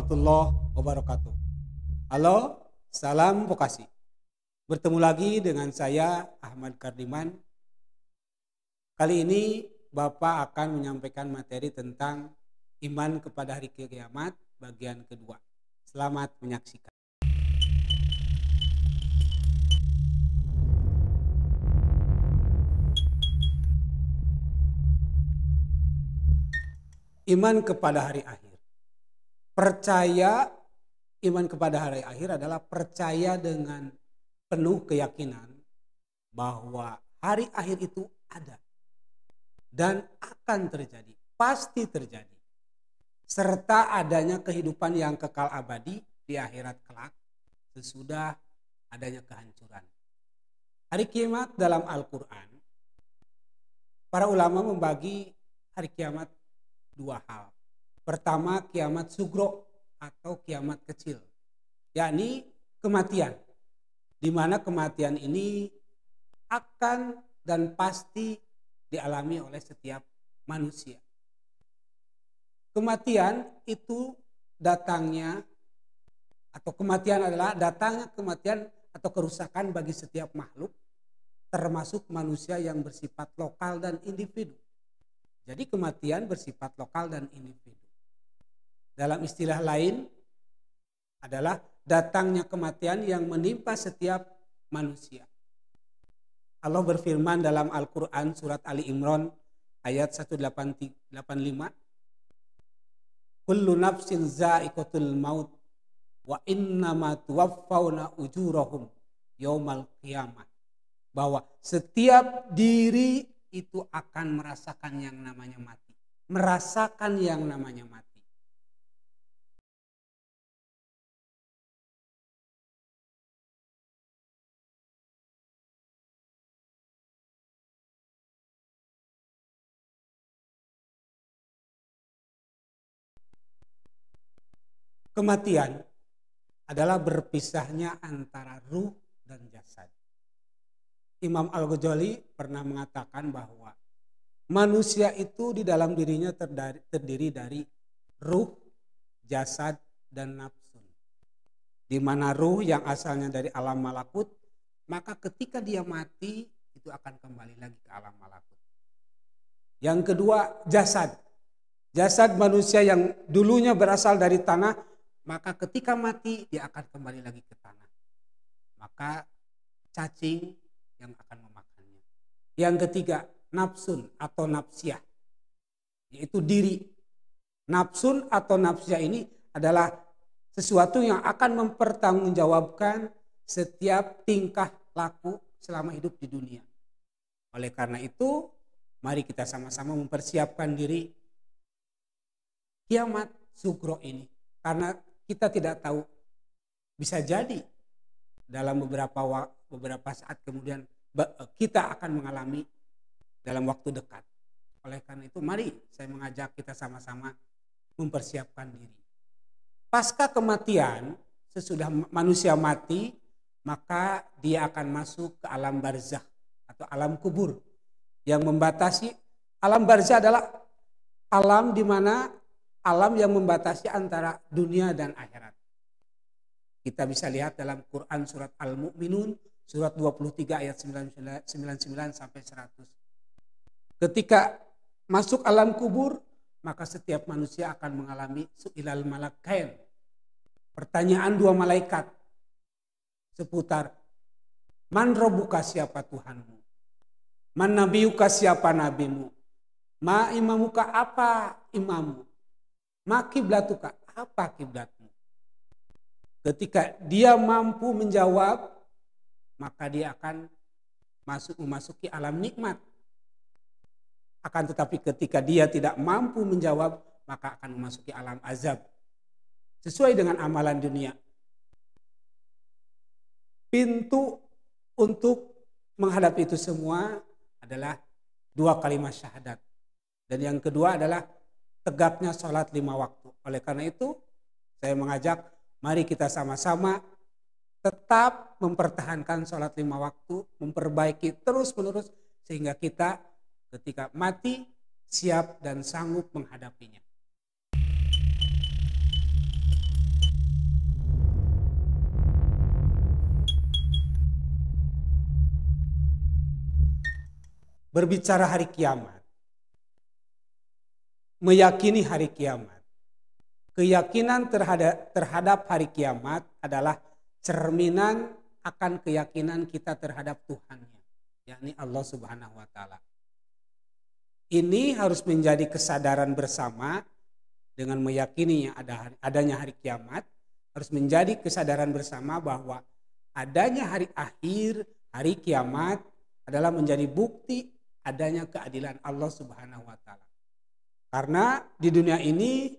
warahmatullahi wabarakatuh. Halo, salam vokasi. Bertemu lagi dengan saya Ahmad Kardiman. Kali ini Bapak akan menyampaikan materi tentang iman kepada hari kiamat bagian kedua. Selamat menyaksikan. Iman kepada hari akhir. Iman kepada hari akhir adalah percaya dengan penuh keyakinan bahwa hari akhir itu ada dan akan terjadi, pasti terjadi. Serta adanya kehidupan yang kekal abadi di akhirat kelak sesudah adanya kehancuran. Hari kiamat dalam Al-Quran, para ulama membagi hari kiamat dua hal. Pertama, kiamat sugro atau kiamat kecil, yakni kematian, di mana kematian ini akan dan pasti dialami oleh setiap manusia. Kematian itu datangnya, atau kematian adalah datangnya kematian atau kerusakan bagi setiap makhluk, termasuk manusia yang bersifat lokal dan individu. Jadi kematian bersifat lokal dan individu. Dalam istilah lain adalah datangnya kematian yang menimpa setiap manusia. Allah berfirman dalam Al-Quran surat Ali Imran ayat 185. Kullu nafsin za'iqatul maut wa innama tuwaffawna ujurahum yaumal qiyamah. Bahwa setiap diri itu akan merasakan yang namanya mati. Merasakan yang namanya mati. Kematian adalah berpisahnya antara ruh dan jasad. Imam Al-Ghazali pernah mengatakan bahwa manusia itu di dalam dirinya terdiri dari ruh, jasad, dan nafsu. Di mana ruh yang asalnya dari alam malakut, maka ketika dia mati itu akan kembali lagi ke alam malakut. Yang kedua, jasad. Jasad manusia yang dulunya berasal dari tanah, maka ketika mati dia akan kembali lagi ke tanah. Maka cacing yang akan memakannya. Yang ketiga, nafsun atau nafsiyah, yaitu diri. Nafsun atau nafsiyah ini adalah sesuatu yang akan mempertanggungjawabkan setiap tingkah laku selama hidup di dunia. Oleh karena itu, mari kita sama-sama mempersiapkan diri kiamat sugro ini. Karena kita tidak tahu, bisa jadi dalam beberapa saat kemudian kita akan mengalami dalam waktu dekat. Oleh karena itu mari saya mengajak kita sama-sama mempersiapkan diri. Pasca kematian, sesudah manusia mati, maka dia akan masuk ke alam barzakh atau alam kubur. Yang membatasi alam barzakh adalah alam di mana alam yang membatasi antara dunia dan akhirat. Kita bisa lihat dalam Quran surat Al-Mu'minun surat 23 ayat 99 sampai 100. Ketika masuk alam kubur, maka setiap manusia akan mengalami su'ilal malakain. Pertanyaan dua malaikat seputar man rabbuka, siapa Tuhanmu? Man nabiyuka, siapa nabimu? Ma imamuka, apa imammu? Ma kiblatuka, apa kiblatmu? Ketika dia mampu menjawab, maka dia akan memasuki alam nikmat. Akan tetapi ketika dia tidak mampu menjawab, maka akan memasuki alam azab. Sesuai dengan amalan dunia. Pintu untuk menghadapi itu semua adalah dua kalimat syahadat. Dan yang kedua adalah tegaknya sholat 5 waktu. Oleh karena itu saya mengajak mari kita sama-sama tetap mempertahankan sholat 5 waktu, memperbaiki terus-menerus sehingga kita ketika mati siap dan sanggup menghadapinya. berbicara hari kiamat, meyakini hari kiamat, keyakinan terhadap hari kiamat adalah cerminan akan keyakinan kita terhadap Tuhannya, yakni Allah Subhanahu wa taala. Ini harus menjadi kesadaran bersama dengan meyakini adanya hari kiamat, harus menjadi kesadaran bersama bahwa adanya hari akhir, hari kiamat adalah menjadi bukti adanya keadilan Allah Subhanahu wa taala. Karena di dunia ini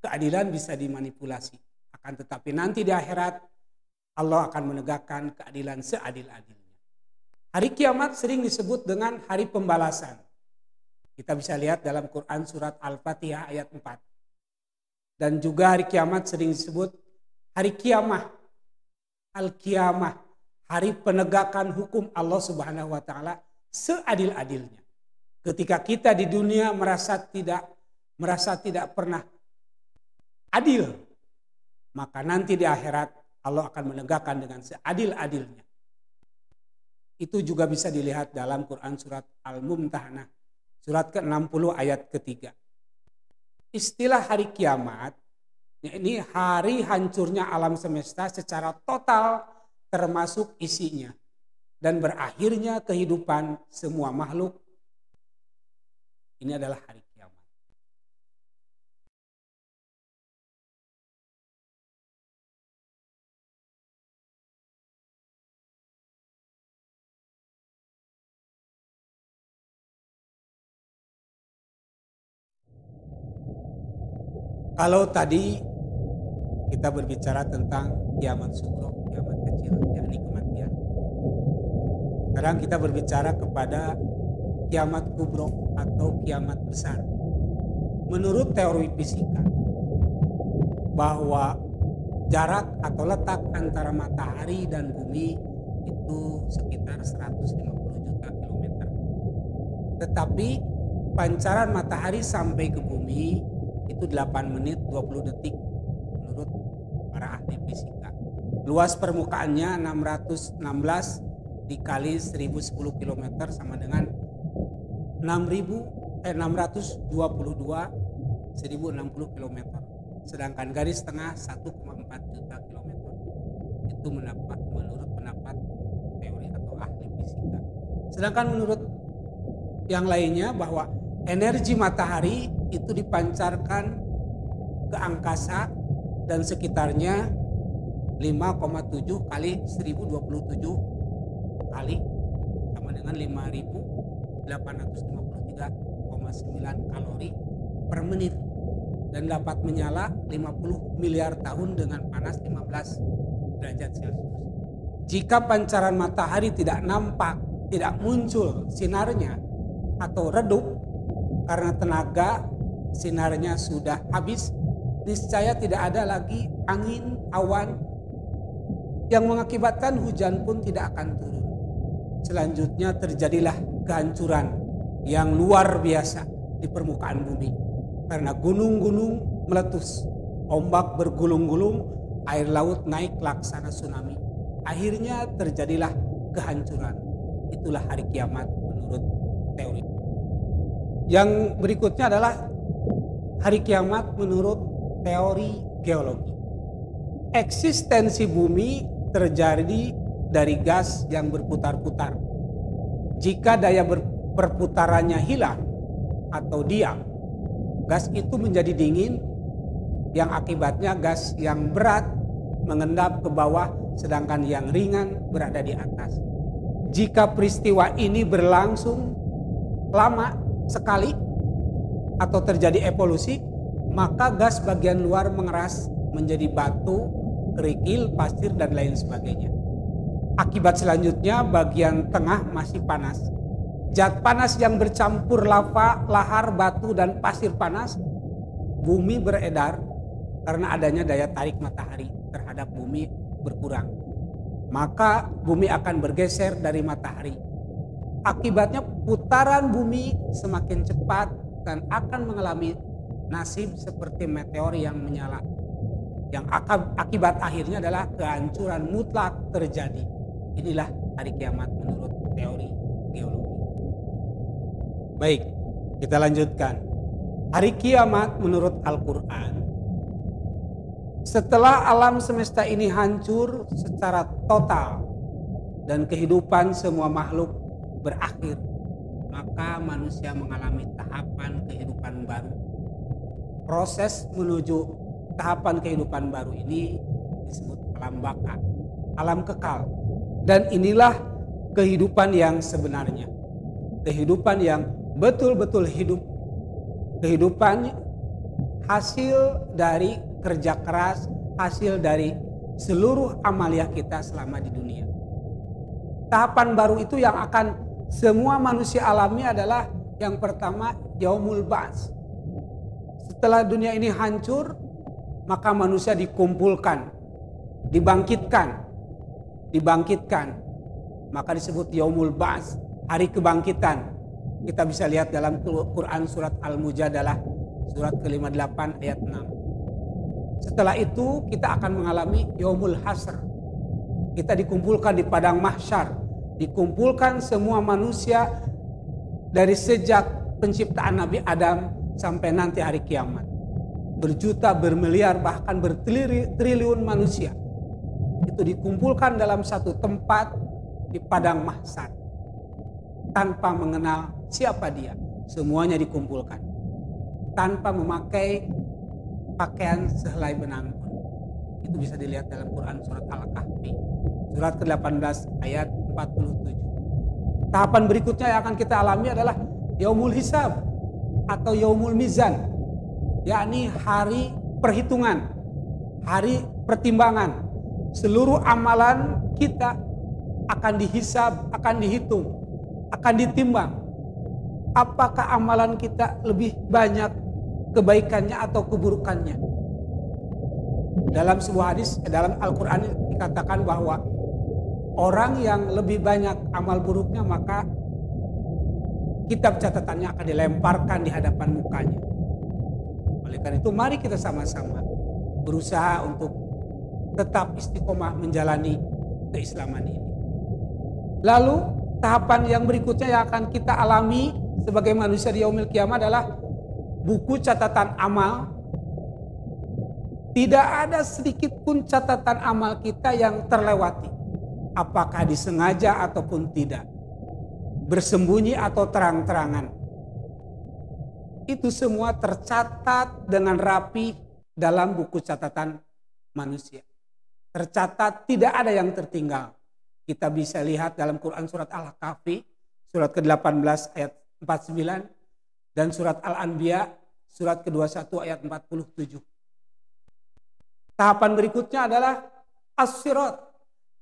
keadilan bisa dimanipulasi, akan tetapi nanti di akhirat Allah akan menegakkan keadilan seadil-adilnya. Hari kiamat sering disebut dengan hari pembalasan. Kita bisa lihat dalam Quran surat Al-Fatihah ayat 4. Dan juga hari kiamat sering disebut hari kiamah, al-kiamah, hari penegakan hukum Allah Subhanahu wa taala seadil-adilnya. Ketika kita di dunia merasa tidak pernah adil, maka nanti di akhirat Allah akan menegakkan dengan seadil-adilnya. Itu juga bisa dilihat dalam Quran surat Al-Mumtahanah, surat ke-60 ayat ketiga. Istilah hari kiamat, ini hari hancurnya alam semesta secara total termasuk isinya dan berakhirnya kehidupan semua makhluk. Ini adalah hari kiamat. Kalau tadi kita berbicara tentang kiamat sugro, kiamat kecil, yakni kematian. Sekarang kita berbicara kepada kiamat kubro atau kiamat besar. Menurut teori fisika, bahwa jarak atau letak antara matahari dan bumi itu sekitar 150 juta kilometer. Tetapi pancaran matahari sampai ke bumi itu 8 menit 20 detik menurut para ahli fisika. Luas permukaannya 616 dikali 1010 km sama dengan 622 1060 km. Sedangkan garis tengah 1,4 juta kilometer. Itu menurut pendapat teori atau ahli fisika. Sedangkan menurut yang lainnya bahwa energi matahari itu dipancarkan ke angkasa dan sekitarnya 5,7 kali 1027 kali sama dengan 5.853,9 kalori per menit dan dapat menyala 50 miliar tahun dengan panas 15 derajat Celcius. Jika pancaran matahari tidak nampak, tidak muncul sinarnya atau redup karena tenaga sinarnya sudah habis, niscaya tidak ada lagi angin, awan yang mengakibatkan hujan pun tidak akan turun. Selanjutnya terjadilah kehancuran yang luar biasa di permukaan bumi karena gunung-gunung meletus, ombak bergulung-gulung, air laut naik laksana tsunami. Akhirnya terjadilah kehancuran. Itulah hari kiamat menurut teori. Yang berikutnya adalah hari kiamat menurut teori geologi. Eksistensi bumi terjadi dari gas yang berputar-putar. Jika daya perputarannya hilang atau diam, gas itu menjadi dingin yang akibatnya gas yang berat mengendap ke bawah sedangkan yang ringan berada di atas. Jika peristiwa ini berlangsung lama sekali atau terjadi evolusi, maka gas bagian luar mengeras menjadi batu, kerikil, pasir dan lain sebagainya. Akibat selanjutnya bagian tengah masih panas. Zat panas yang bercampur lava, lahar, batu dan pasir panas, bumi beredar karena adanya daya tarik matahari terhadap bumi berkurang. Maka bumi akan bergeser dari matahari. Akibatnya putaran bumi semakin cepat dan akan mengalami nasib seperti meteor yang menyala. Yang akibat akhirnya adalah kehancuran mutlak terjadi. Inilah hari kiamat menurut teori geologi. Baik, kita lanjutkan. Hari kiamat menurut Al-Quran, setelah alam semesta ini hancur secara total dan kehidupan semua makhluk berakhir, maka manusia mengalami tahapan kehidupan baru. Proses menuju tahapan kehidupan baru ini disebut alam baka, alam kekal. Dan inilah kehidupan yang sebenarnya. Kehidupan yang betul-betul hidup. Kehidupan hasil dari kerja keras, hasil dari seluruh amalia kita selama di dunia. Tahapan baru itu yang akan semua manusia alami adalah yang pertama, yaumul ba'ts. Setelah dunia ini hancur, maka manusia dikumpulkan, dibangkitkan. Maka disebut yaumul ba'ts, hari kebangkitan. Kita bisa lihat dalam Quran surat Al-Mujadalah, surat ke-58 ayat 6. Setelah itu kita akan mengalami yaumul hasr. Kita dikumpulkan di padang mahsyar, dikumpulkan semua manusia dari sejak penciptaan Nabi Adam sampai nanti hari kiamat. Berjuta, bermiliar, bahkan bertriliun manusia itu dikumpulkan dalam satu tempat di padang mahsyar tanpa mengenal siapa dia. Semuanya dikumpulkan tanpa memakai pakaian sehelai benang pun. Itu bisa dilihat dalam Quran surat Al-Kahfi surat ke-18 ayat 47. Tahapan berikutnya yang akan kita alami adalah yaumul hisab atau yaumul mizan, yakni hari perhitungan, hari pertimbangan. Seluruh amalan kita akan dihisab, akan dihitung, akan ditimbang. Apakah amalan kita lebih banyak kebaikannya atau keburukannya? Dalam sebuah hadis, dalam Al-Quran dikatakan bahwa orang yang lebih banyak amal buruknya, maka kitab catatannya akan dilemparkan di hadapan mukanya. Oleh karena itu mari kita sama-sama berusaha untuk tetap istiqomah menjalani keislaman ini. Lalu tahapan yang berikutnya yang akan kita alami sebagai manusia di yaumil kiamat adalah buku catatan amal. Tidak ada sedikit pun catatan amal kita yang terlewati, apakah disengaja ataupun tidak, bersembunyi atau terang-terangan. Itu semua tercatat dengan rapi dalam buku catatan manusia. Tercatat, tidak ada yang tertinggal. Kita bisa lihat dalam Quran surat Al-Kahfi surat ke-18 ayat 49 dan surat Al-Anbiya surat ke-21 ayat 47. Tahapan berikutnya adalah as-sirat,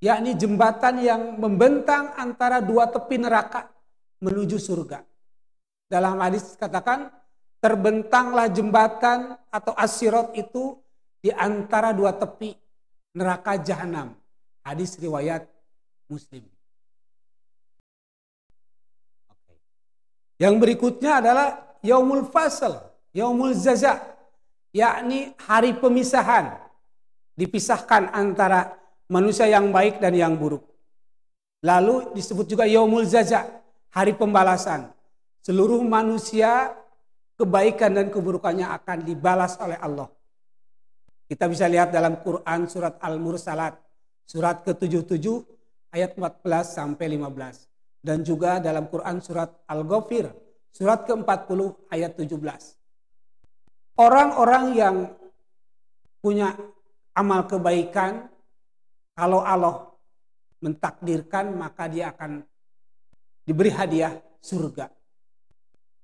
yakni jembatan yang membentang antara dua tepi neraka menuju surga. Dalam hadis katakan, terbentanglah jembatan atau as-sirat itu di antara dua tepi neraka jahanam. Hadis riwayat Muslim. Yang berikutnya adalah yaumul fasl, yaumul jaza, yakni hari pemisahan. Dipisahkan antara manusia yang baik dan yang buruk. Lalu disebut juga yaumul jaza, hari pembalasan. Seluruh manusia kebaikan dan keburukannya akan dibalas oleh Allah. Kita bisa lihat dalam Quran surat Al-Mursalat surat ke-77 ayat 14 sampai 15 dan juga dalam Quran surat Al-Ghafir surat ke-40 ayat 17. Orang-orang yang punya amal kebaikan, kalau Allah mentakdirkan maka dia akan diberi hadiah surga.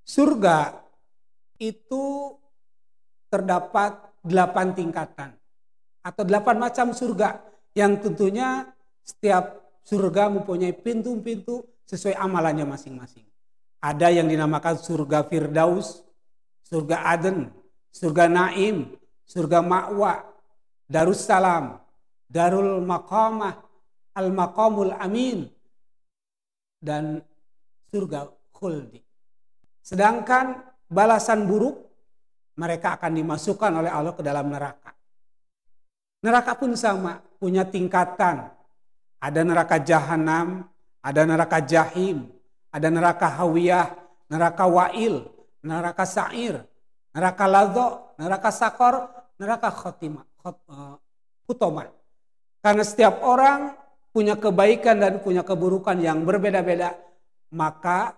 Surga itu terdapat 8 tingkatan atau 8 macam surga yang tentunya setiap surga mempunyai pintu-pintu sesuai amalannya masing-masing. Ada yang dinamakan surga Firdaus, surga Aden, surga Naim, surga Ma'wa, Darussalam, Darul Maqamah, Al-Maqamul Amin, dan surga Khuldi. Sedangkan balasan buruk, mereka akan dimasukkan oleh Allah ke dalam neraka. Neraka pun sama, punya tingkatan. Ada neraka jahanam, ada neraka jahim, ada neraka hawiyah, neraka wa'il, neraka sa'ir, neraka ladho, neraka sakor, neraka hutomah. Karena setiap orang punya kebaikan dan punya keburukan yang berbeda-beda, maka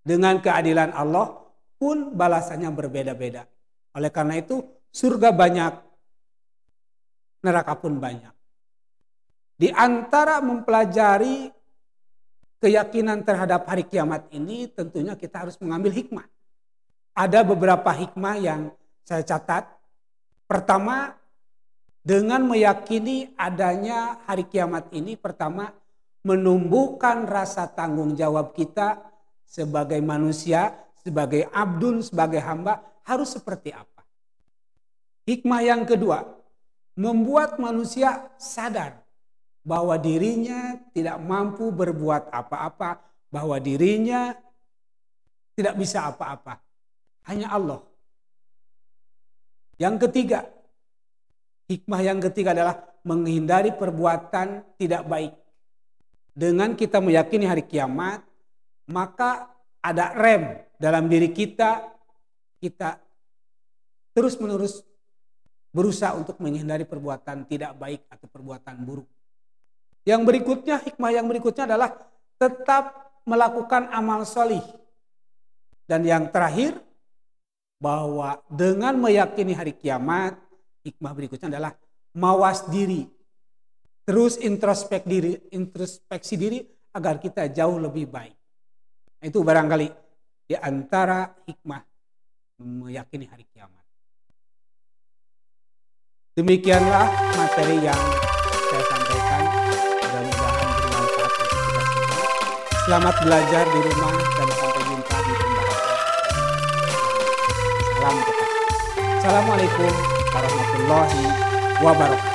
dengan keadilan Allah pun balasannya berbeda-beda. Oleh karena itu surga banyak, neraka pun banyak. Di antara mempelajari keyakinan terhadap hari kiamat ini tentunya kita harus mengambil hikmah. Ada beberapa hikmah yang saya catat. Pertama, dengan meyakini adanya hari kiamat ini, pertama menumbuhkan rasa tanggung jawab kita sebagai manusia, sebagai abdun, sebagai hamba harus seperti apa. Hikmah yang kedua, membuat manusia sadar bahwa dirinya tidak mampu berbuat apa-apa, bahwa dirinya tidak bisa apa-apa. Hanya Allah. Yang ketiga, hikmah yang ketiga adalah menghindari perbuatan tidak baik. Dengan kita meyakini hari kiamat, maka ada rem dalam diri kita terus-menerus berusaha untuk menghindari perbuatan tidak baik atau perbuatan buruk. Yang berikutnya, hikmah yang berikutnya adalah tetap melakukan amal solih. Dan yang terakhir, bahwa dengan meyakini hari kiamat, hikmah berikutnya adalah mawas diri. Terus introspeksi diri agar kita jauh lebih baik. Itu barangkali di antara hikmah meyakini hari kiamat. Demikianlah materi yang saya sampaikan. Mudah-mudahan bermanfaat untuk kita semua. Selamat belajar di rumah dan sampai jumpa di pembahasan. Salam tetap. Assalamualaikum warahmatullahi wabarakatuh.